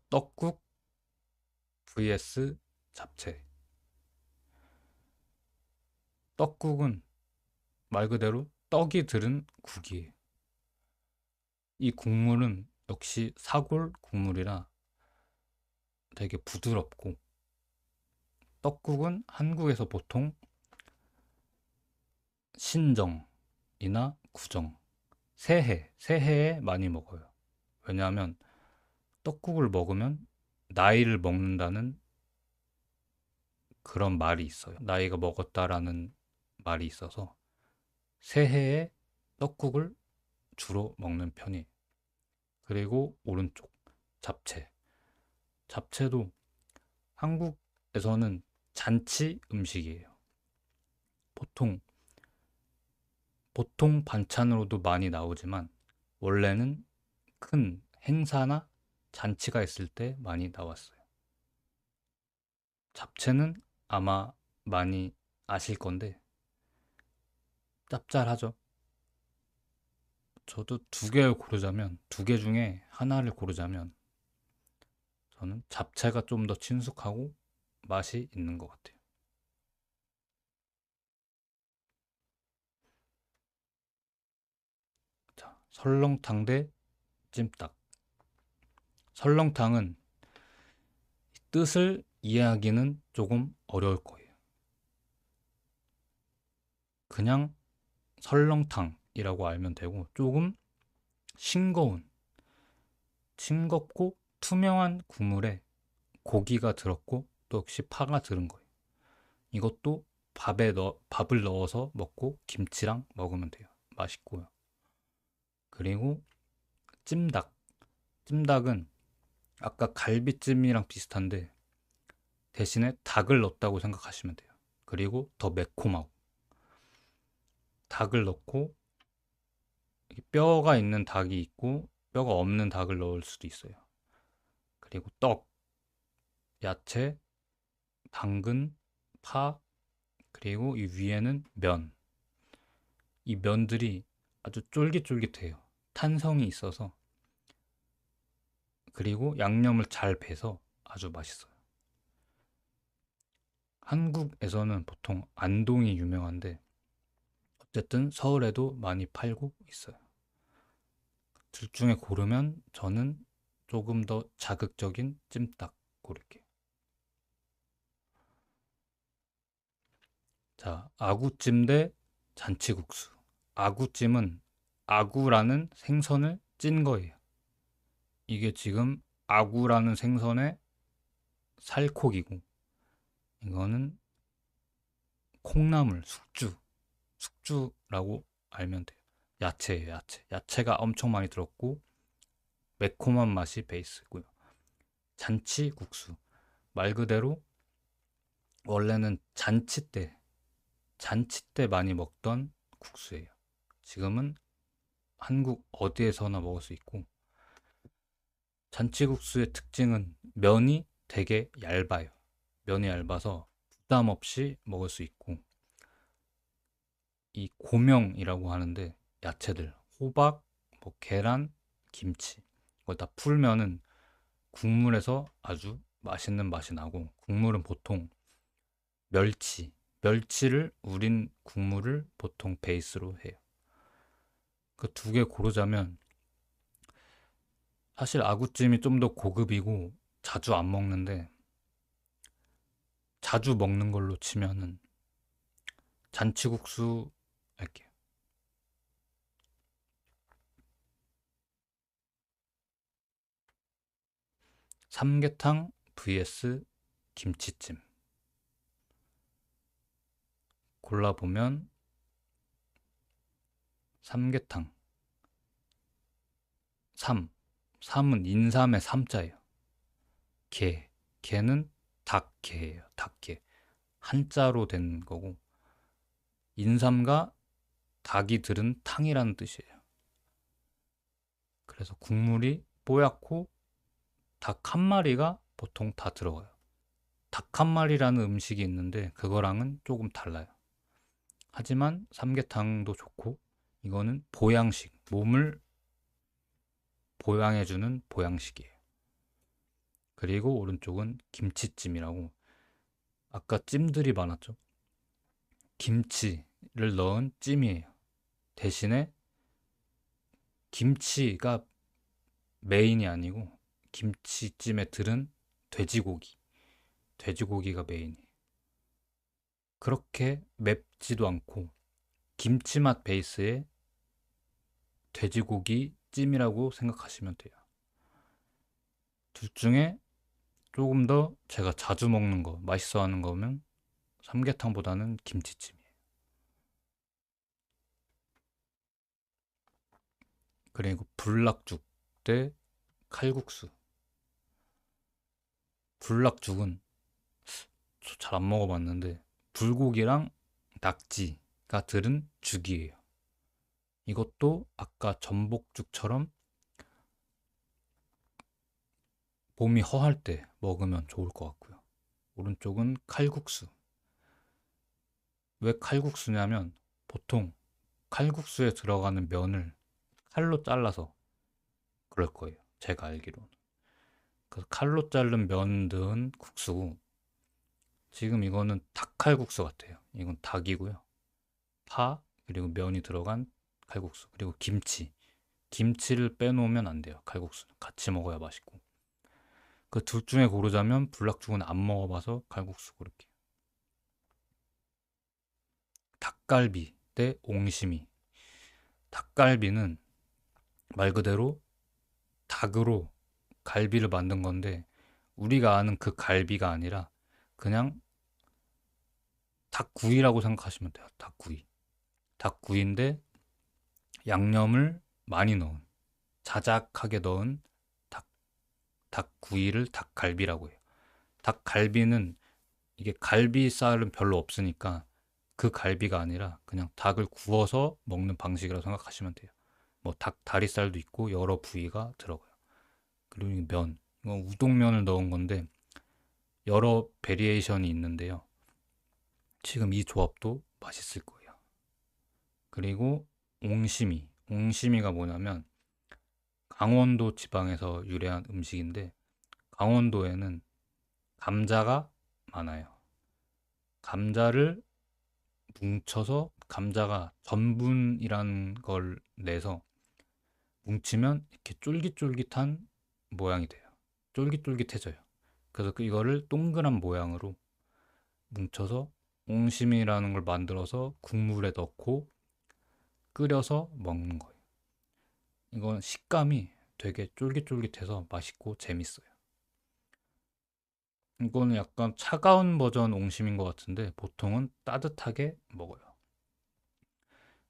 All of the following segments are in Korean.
떡국 vs 잡채. 떡국은 말 그대로 떡이 들은 국이에요. 이 국물은 역시 사골 국물이라 되게 부드럽고, 떡국은 한국에서 보통 신정이나 구정, 새해에 많이 먹어요. 왜냐하면 떡국을 먹으면 나이를 먹는다는 그런 말이 있어요. 나이가 먹었다라는 말이 있어서 새해에 떡국을 주로 먹는 편이에요. 그리고 오른쪽, 잡채. 잡채도 한국에서는 잔치 음식이에요. 보통 반찬으로도 많이 나오지만 원래는 큰 행사나 잔치가 있을 때 많이 나왔어요. 잡채는 아마 많이 아실 건데 짭짤하죠. 저도 두 개 중에 하나를 고르자면 저는 잡채가 좀 더 친숙하고 맛이 있는 것 같아요. 자, 설렁탕 대 찜닭. 설렁탕은 뜻을 이해하기는 조금 어려울 거예요. 그냥 설렁탕이라고 알면 되고, 조금 싱거운, 싱겁고 투명한 국물에 고기가 들었고 또 역시 파가 들은 거예요. 이것도 밥을 넣어서 먹고 김치랑 먹으면 돼요. 맛있고요. 그리고 찜닭. 찜닭은 아까 갈비찜이랑 비슷한데 대신에 닭을 넣었다고 생각하시면 돼요. 그리고 더 매콤하고, 닭을 넣고 뼈가 있는 닭이 있고 뼈가 없는 닭을 넣을 수도 있어요. 그리고 떡, 야채, 당근, 파, 그리고 이 위에는 면. 이 면들이 아주 쫄깃쫄깃해요. 탄성이 있어서. 그리고 양념을 잘 배서 아주 맛있어요. 한국에서는 보통 안동이 유명한데 어쨌든 서울에도 많이 팔고 있어요. 둘 중에 고르면 저는 조금 더 자극적인 찜닭 고를게요. 자, 아구찜 대 잔치국수. 아구찜은 아구라는 생선을 찐 거예요. 이게 지금 아구라는 생선의 살코기고, 이거는 콩나물, 숙주라고 알면 돼요. 야채예요, 야채. 야채가 엄청 많이 들었고 매콤한 맛이 베이스고요. 잔치국수. 말 그대로 원래는 잔치 때 많이 먹던 국수예요. 지금은 한국 어디에서나 먹을 수 있고, 잔치국수의 특징은 면이 되게 얇아요. 면이 얇아서 부담 없이 먹을 수 있고, 이 고명이라고 하는데 야채들, 호박, 뭐 계란, 김치 이걸 다 풀면은 국물에서 아주 맛있는 맛이 나고, 국물은 보통 멸치를 우린 국물을 보통 베이스로 해요. 그 두 개 고르자면 사실 아구찜이 좀 더 고급이고 자주 안 먹는데, 자주 먹는 걸로 치면은 잔치국수 할게요. 삼계탕 vs 김치찜. 골라보면 삼계탕. 삼. 삼은 인삼의 삼자예요. 게. 게는 닭게예요. 닭게. 한자로 된 거고, 인삼과 닭이 들은 탕이라는 뜻이에요. 그래서 국물이 뽀얗고 닭 한 마리가 보통 다 들어가요. 닭 한 마리라는 음식이 있는데 그거랑은 조금 달라요. 하지만 삼계탕도 좋고, 이거는 몸을 보양해주는 보양식이에요. 그리고 오른쪽은 김치찜이라고. 아까 찜들이 많았죠. 김치를 넣은 찜이에요. 대신에 김치가 메인이 아니고 김치찜에 들은 돼지고기, 돼지고기가 메인이에요. 그렇게 맵지도 않고 김치 맛 베이스의 돼지고기 찜이라고 생각하시면 돼요. 둘 중에 조금 더 제가 자주 먹는 거, 맛있어 하는 거면 삼계탕보다는 김치찜이에요. 그리고 불락죽 대 칼국수. 불락죽은 잘 안 먹어봤는데 불고기랑 낙지가 들은 죽이에요. 이것도 아까 전복죽처럼 몸이 허할 때 먹으면 좋을 것 같고요. 오른쪽은 칼국수. 왜 칼국수냐면 보통 칼국수에 들어가는 면을 칼로 잘라서 그럴 거예요. 제가 알기로는. 그래서 칼로 자른 면 넣은 국수고, 지금 이거는 닭칼국수 같아요. 이건 닭이고요. 파, 그리고 면이 들어간 칼국수. 그리고 김치. 김치를 빼놓으면 안 돼요. 칼국수는 같이 먹어야 맛있고. 그 둘 중에 고르자면 불락죽은 안 먹어봐서 칼국수 고를게요. 닭갈비 대 옹심이. 닭갈비는 말 그대로 닭으로 갈비를 만든 건데, 우리가 아는 그 갈비가 아니라 그냥 닭구이라고 생각하시면 돼요. 닭구이. 닭구이인데 양념을 많이 넣은, 자작하게 넣은 닭, 닭구이를 닭갈비라고 해요. 닭갈비는 이게 갈비살은 별로 없으니까 그 갈비가 아니라 그냥 닭을 구워서 먹는 방식이라고 생각하시면 돼요. 뭐 닭 다리살도 있고 여러 부위가 들어가요. 그리고 이 면, 이건 우동면을 넣은 건데 여러 베리에이션이 있는데요. 지금 이 조합도 맛있을 거예요. 그리고 옹심이. 옹심이가 뭐냐면 강원도 지방에서 유래한 음식인데, 강원도에는 감자가 많아요. 감자를 뭉쳐서, 감자가 전분이란 걸 내서 뭉치면 이렇게 쫄깃쫄깃한 모양이 돼요. 쫄깃쫄깃해져요. 그래서 이거를 동그란 모양으로 뭉쳐서 옹심이라는 걸 만들어서 국물에 넣고 끓여서 먹는 거예요. 이건 식감이 되게 쫄깃쫄깃해서 맛있고 재밌어요. 이거는 약간 차가운 버전 옹심인 것 같은데 보통은 따뜻하게 먹어요.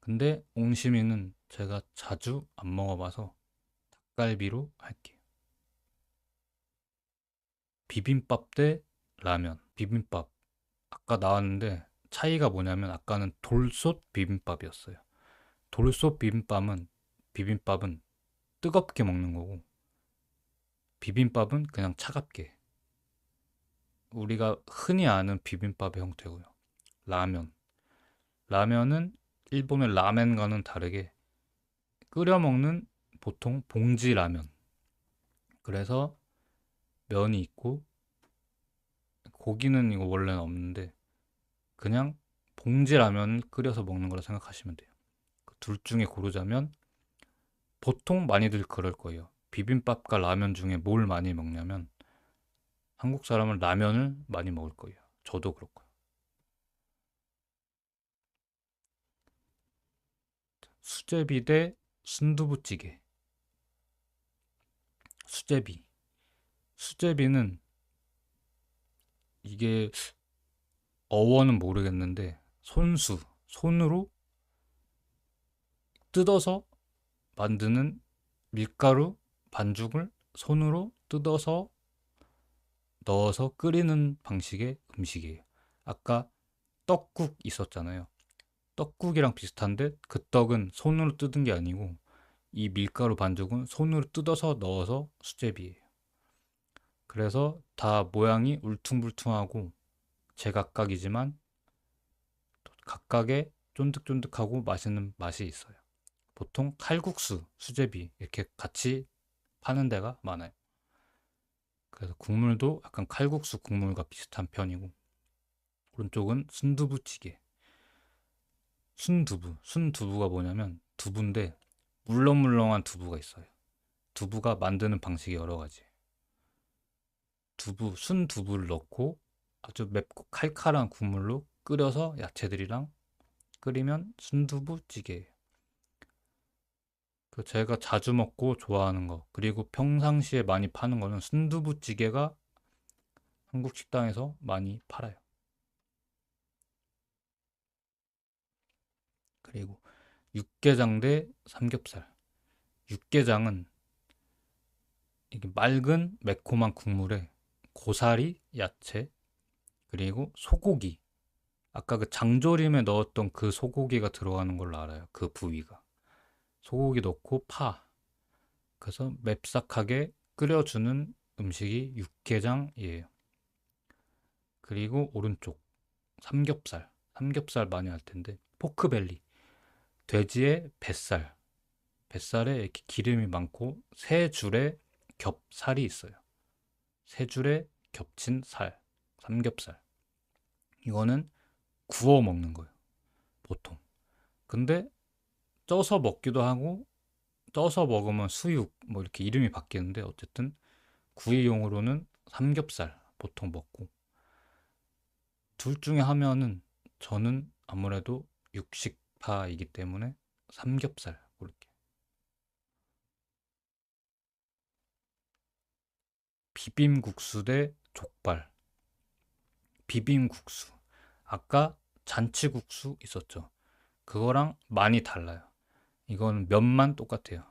근데 옹심이는 제가 자주 안 먹어봐서 닭갈비로 할게요. 비빔밥 대 라면. 비빔밥. 아까 나왔는데 차이가 뭐냐면 아까는 돌솥 비빔밥이었어요. 돌솥 비빔밥은 뜨겁게 먹는 거고, 비빔밥은 그냥 차갑게. 우리가 흔히 아는 비빔밥의 형태고요. 라면. 라면은 일본의 라멘과는 다르게 끓여 먹는 보통 봉지 라면. 그래서 면이 있고 고기는 이거 원래는 없는데 그냥 봉지 라면을 끓여서 먹는 거라 생각하시면 돼요. 그 둘 중에 고르자면 보통 많이들 그럴 거예요. 비빔밥과 라면 중에 뭘 많이 먹냐면 한국 사람은 라면을 많이 먹을 거예요. 저도 그렇고요. 수제비 대 순두부찌개. 수제비. 수제비는 이게 어원은 모르겠는데 손으로 뜯어서 만드는 밀가루 반죽을 손으로 뜯어서 넣어서 끓이는 방식의 음식이에요. 아까 떡국 있었잖아요. 떡국이랑 비슷한데 그 떡은 손으로 뜯은 게 아니고 이 밀가루 반죽은 손으로 뜯어서 넣어서 수제비예요. 그래서 다 모양이 울퉁불퉁하고 제각각이지만 각각의 쫀득쫀득하고 맛있는 맛이 있어요. 보통 칼국수, 수제비 이렇게 같이 파는 데가 많아요. 그래서 국물도 약간 칼국수 국물과 비슷한 편이고, 오른쪽은 순두부찌개. 순두부가 뭐냐면 두부인데 물렁물렁한 두부가 있어요. 두부가 만드는 방식이 여러 가지. 순두부를 넣고 아주 맵고 칼칼한 국물로 끓여서 야채들이랑 끓이면 순두부찌개예요. 그 제가 자주 먹고 좋아하는 거, 그리고 평상시에 많이 파는 거는 순두부찌개가 한국 식당에서 많이 팔아요. 그리고 육개장 대 삼겹살. 육개장은 이게 맑은 매콤한 국물에 고사리, 야채, 그리고 소고기. 아까 그 장조림에 넣었던 그 소고기가 들어가는 걸로 알아요. 그 부위가. 소고기 넣고 파. 그래서 맵싹하게 끓여주는 음식이 육개장이에요. 그리고 오른쪽 삼겹살. 삼겹살 많이 할 텐데 포크벨리. 돼지의 뱃살. 뱃살에 이렇게 기름이 많고 세 줄의 겹살이 있어요. 세 줄의 겹친 살. 삼겹살. 이거는 구워 먹는 거예요. 보통. 근데 쪄서 먹기도 하고 쪄서 먹으면 수육 뭐 이렇게 이름이 바뀌는데 어쨌든 구이용으로는 삼겹살 보통 먹고 둘 중에 하면은 저는 아무래도 육식파이기 때문에 삼겹살 고를게요. 비빔국수 대 족발. 비빔국수. 아까 잔치국수 있었죠. 그거랑 많이 달라요. 이거는 면만 똑같아요.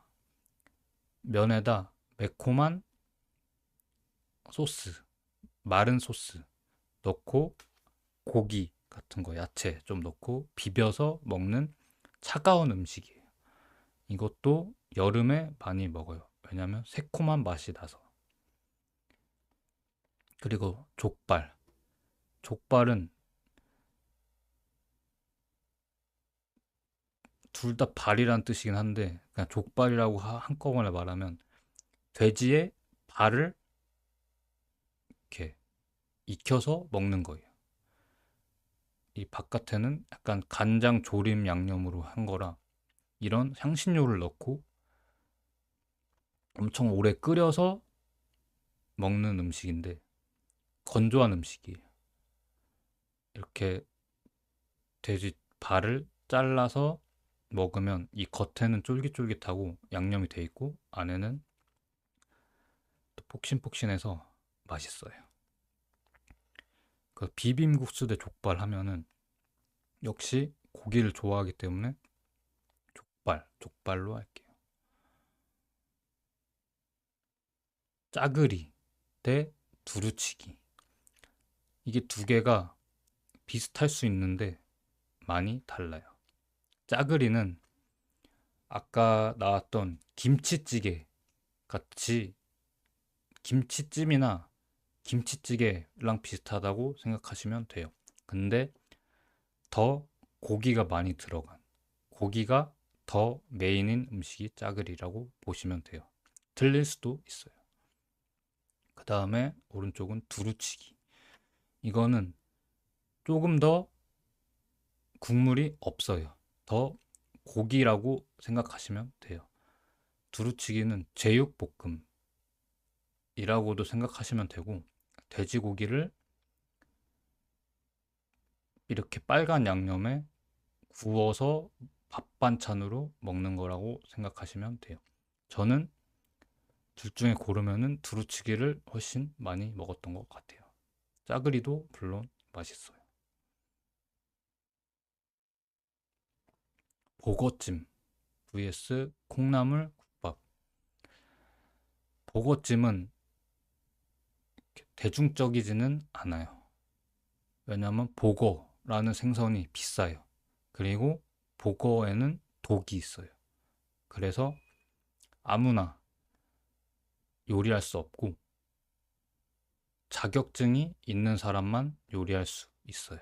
면에다 매콤한 소스, 마른 소스 넣고 고기 같은 거, 야채 좀 넣고 비벼서 먹는 차가운 음식이에요. 이것도 여름에 많이 먹어요. 왜냐면 새콤한 맛이 나서. 그리고 족발. 족발은 둘 다 발이란 뜻이긴 한데 그냥 족발이라고 한꺼번에 말하면 돼지의 발을 이렇게 익혀서 먹는 거예요. 이 바깥에는 약간 간장 조림 양념으로 한 거라 이런 향신료를 넣고 엄청 오래 끓여서 먹는 음식인데 건조한 음식이에요. 이렇게 돼지 발을 잘라서 먹으면 이 겉에는 쫄깃쫄깃하고 양념이 돼 있고 안에는 또 폭신폭신해서 맛있어요. 그 비빔국수 대 족발 하면은 역시 고기를 좋아하기 때문에 족발로 할게요. 짜글이 대 두루치기. 이게 두 개가 비슷할 수 있는데 많이 달라요. 짜글이는 아까 나왔던 김치찌개 같이 김치찜이나 김치찌개랑 비슷하다고 생각하시면 돼요. 근데 더 고기가 많이 들어간 고기가 더 메인인 음식이 짜글이라고 보시면 돼요. 틀릴 수도 있어요. 그 다음에 오른쪽은 두루치기. 이거는 조금 더 국물이 없어요. 더 고기라고 생각하시면 돼요. 두루치기는 제육볶음이라고도 생각하시면 되고 돼지고기를 이렇게 빨간 양념에 구워서 밥 반찬으로 먹는 거라고 생각하시면 돼요. 저는 둘 중에 고르면은 두루치기를 훨씬 많이 먹었던 것 같아요. 짜글이도 물론 맛있어요. 보거찜 vs 콩나물 국밥. 보거찜은 대중적이지는 않아요. 왜냐하면 보거라는 생선이 비싸요. 그리고 보거에는 독이 있어요. 그래서 아무나 요리할 수 없고 자격증이 있는 사람만 요리할 수 있어요.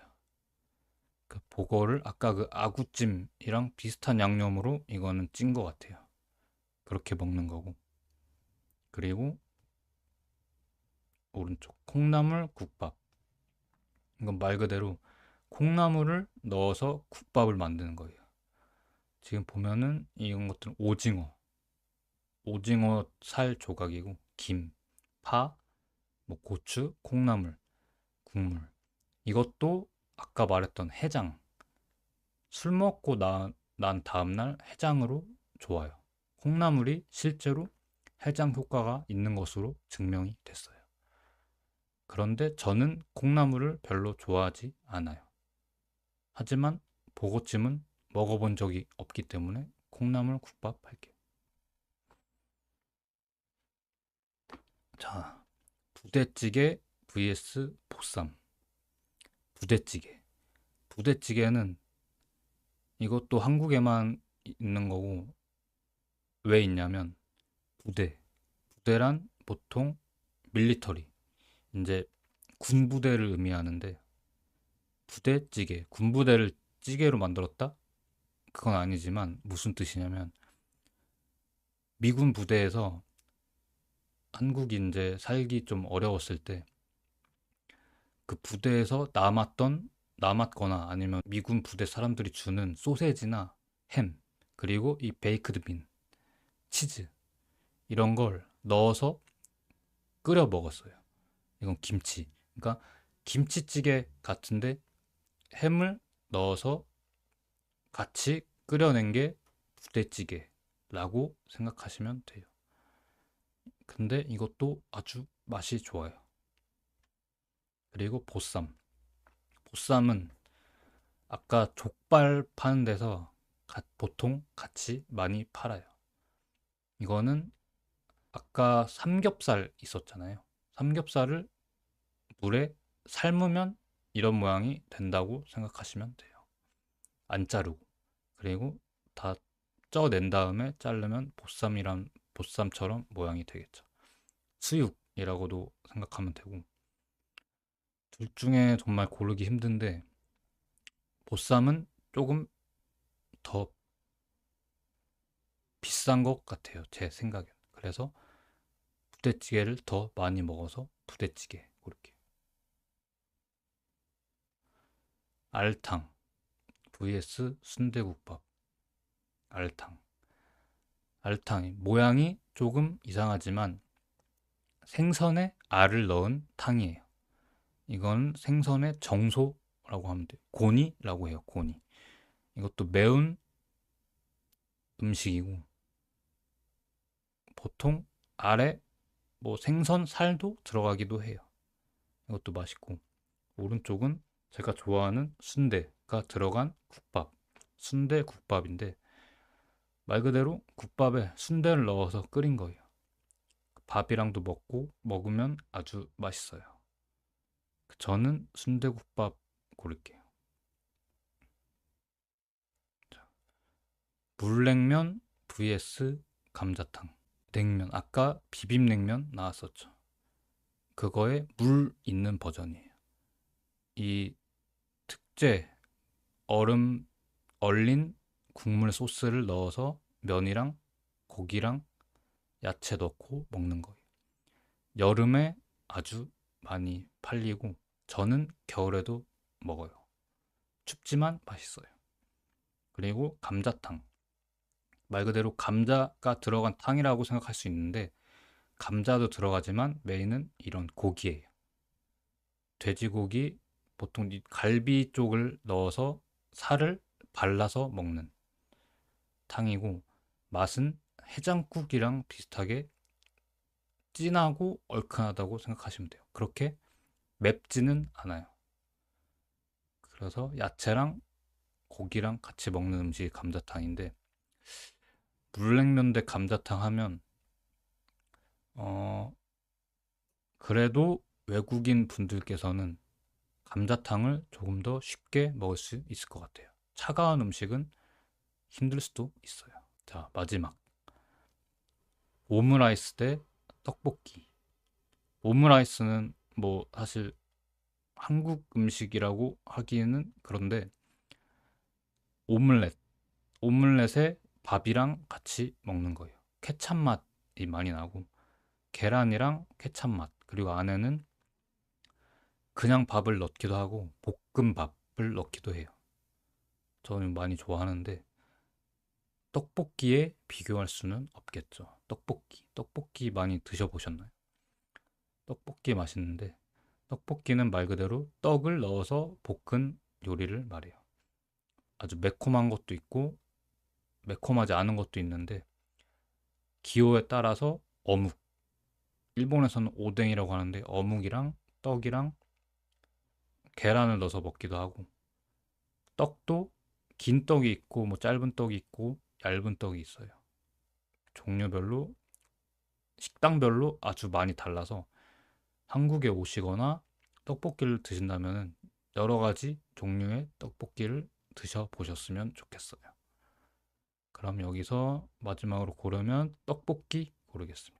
그 보거를 아까 그 아구찜이랑 비슷한 양념으로 이거는 찐 것 같아요. 그렇게 먹는 거고. 그리고 오른쪽 콩나물 국밥. 이건 말 그대로 콩나물을 넣어서 국밥을 만드는 거예요. 지금 보면은 이런 것들은 오징어 살 조각이고 김, 파, 뭐 고추, 콩나물, 국물. 이것도 아까 말했던 해장. 술 먹고 난 다음날 해장으로 좋아요. 콩나물이 실제로 해장 효과가 있는 것으로 증명이 됐어요. 그런데 저는 콩나물을 별로 좋아하지 않아요. 하지만 보고찜은 먹어본 적이 없기 때문에 콩나물 국밥 할게요. 자, 부대찌개 vs 보쌈. 부대찌개. 부대찌개는 이것도 한국에만 있는 거고, 왜 있냐면 부대란 보통 밀리터리, 이제 군부대를 의미하는데, 부대찌개, 군부대를 찌개로 만들었다? 그건 아니지만 무슨 뜻이냐면 미군 부대에서 한국이 이제 살기 좀 어려웠을 때 그 부대에서 남았거나 아니면 미군 부대 사람들이 주는 소세지나 햄, 그리고 이 베이크드 빈, 치즈 이런 걸 넣어서 끓여 먹었어요. 이건 김치. 그러니까 김치찌개 같은데 햄을 넣어서 같이 끓여낸 게 부대찌개라고 생각하시면 돼요. 근데 이것도 아주 맛이 좋아요. 그리고 보쌈. 보쌈은 아까 족발 파는 데서 보통 같이 많이 팔아요. 이거는 아까 삼겹살 있었잖아요. 삼겹살을 물에 삶으면 이런 모양이 된다고 생각하시면 돼요. 안 자르고. 그리고 다 쪄낸 다음에 자르면 보쌈처럼 모양이 되겠죠. 수육이라고도 생각하면 되고. 둘 중에 정말 고르기 힘든데 보쌈은 조금 더 비싼 것 같아요. 제 생각엔. 그래서 부대찌개를 더 많이 먹어서 부대찌개 고를게요. 알탕 vs 순대국밥. 알탕. 알탕이 모양이 조금 이상하지만 생선에 알을 넣은 탕이에요. 이건 생선의 정소라고 하면 돼요. 고니라고 해요. 고니. 이것도 매운 음식이고 보통 알에 뭐 생선 살도 들어가기도 해요. 이것도 맛있고 오른쪽은 제가 좋아하는 순대가 들어간 국밥. 순대국밥인데 말 그대로 국밥에 순대를 넣어서 끓인 거예요. 밥이랑도 먹으면 아주 맛있어요. 저는 순대국밥 고를게요. 자, 물냉면 vs 감자탕. 냉면, 아까 비빔냉면 나왔었죠. 그거에 물 있는 버전이에요. 이 특제 얼음 얼린 국물 소스를 넣어서 면이랑 고기랑 야채 넣고 먹는 거예요. 여름에 아주 많이 팔리고 저는 겨울에도 먹어요. 춥지만 맛있어요. 그리고 감자탕. 말 그대로 감자가 들어간 탕이라고 생각할 수 있는데 감자도 들어가지만 메인은 이런 고기예요. 돼지고기 보통 이 갈비 쪽을 넣어서 살을 발라서 먹는 탕이고 맛은 해장국이랑 비슷하게 진하고 얼큰하다고 생각하시면 돼요. 그렇게 맵지는 않아요. 그래서 야채랑 고기랑 같이 먹는 음식이 감자탕인데 물냉면 대 감자탕 하면 어 그래도 외국인 분들께서는 감자탕을 조금 더 쉽게 먹을 수 있을 것 같아요. 차가운 음식은 힘들 수도 있어요. 자, 마지막 오므라이스 대 떡볶이. 오므라이스는 뭐 사실 한국 음식이라고 하기에는 그런데 오믈렛, 오믈렛에 밥이랑 같이 먹는 거예요. 케찹 맛이 많이 나고 계란이랑 케찹 맛 그리고 안에는 그냥 밥을 넣기도 하고 볶음밥을 넣기도 해요. 저는 많이 좋아하는데 떡볶이에 비교할 수는 없겠죠. 떡볶이 많이 드셔보셨나요? 떡볶이 맛있는데 떡볶이는 말 그대로 떡을 넣어서 볶은 요리를 말해요. 아주 매콤한 것도 있고 매콤하지 않은 것도 있는데 기호에 따라서 어묵, 일본에서는 오뎅이라고 하는데 어묵이랑 떡이랑 계란을 넣어서 먹기도 하고 떡도 긴 떡이 있고 뭐 짧은 떡이 있고 얇은 떡이 있어요. 종류별로 식당별로 아주 많이 달라서 한국에 오시거나 떡볶이를 드신다면 여러 가지 종류의 떡볶이를 드셔보셨으면 좋겠어요. 그럼 여기서 마지막으로 고르면 떡볶이 고르겠습니다.